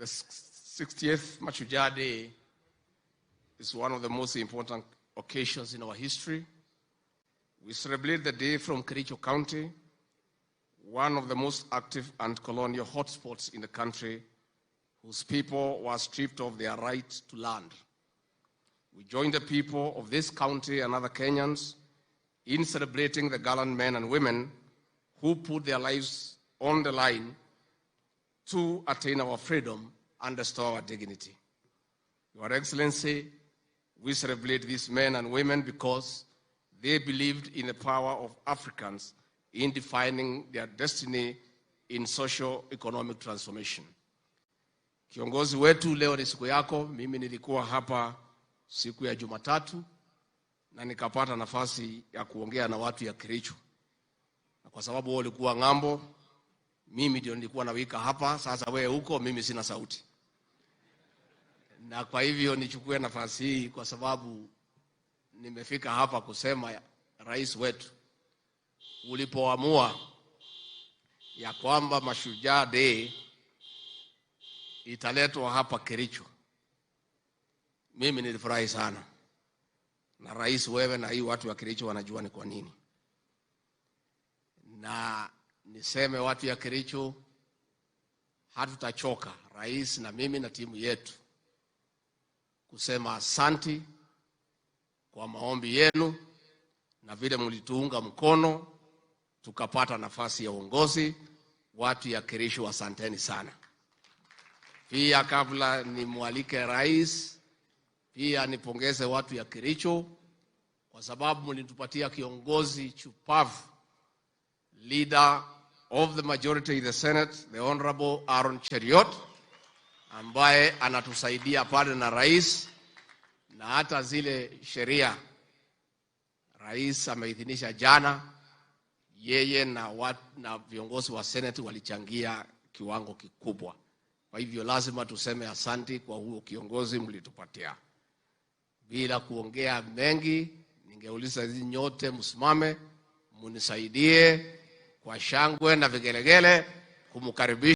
The 60th Mashujaa Day is one of the most important occasions in our history. We celebrate the day from Kericho County, one of the most active and colonial hotspots in the country, whose people were stripped of their right to land. We join the people of this county and other Kenyans in celebrating the gallant men and women who put their lives on the line to attain our freedom and restore our dignity. Your Excellency, we celebrate these men and women because they believed in the power of Africans in defining their destiny in socio-economic transformation. Kiongozi wetu, leo ni siku yako. Mimi nilikuwa hapa siku ya Jumatatu na nikapata nafasi ya kuongea na watu ya Kericho. Na kwa sababu wao walikuwa ngambo, mimi ndio nilikuwa nawika hapa. Sasa wewe huko, mimi sina sauti. Na kwa hivyo nichukue nafasi hii kwa sababu nimefika hapa kusema Rais wetu, ulipoamua ya kwamba Mashujaa Day italetwa hapa Kericho, mimi nilifurahi sana. Na Rais, wewe na hii watu wa Kericho wanajua ni kwa nini. Na niseme watu ya Kericho, hatutachoka, Rais na mimi na timu yetu, kusema asanti kwa maombi yenu na vile mlituunga mkono tukapata nafasi ya uongozi. Watu ya Kericho, asanteni sana. Pia kabla nimwalike Rais, pia nipongeze watu ya Kericho kwa sababu mlitupatia kiongozi chupavu, leader of the majority in the Senate, the Honorable Aaron Cheriot, ambaye anatusaidia pale na Rais, na hata zile sheria Rais ameidhinisha jana, yeye na viongozi wa Senate walichangia kiwango kikubwa. Kwa hivyo lazima tuseme asanti kwa huo kiongozi mlitupatia. Bila kuongea mengi, ningeuliza nyote msimame munisaidie kwa shangwe na vigelegele kumkaribisha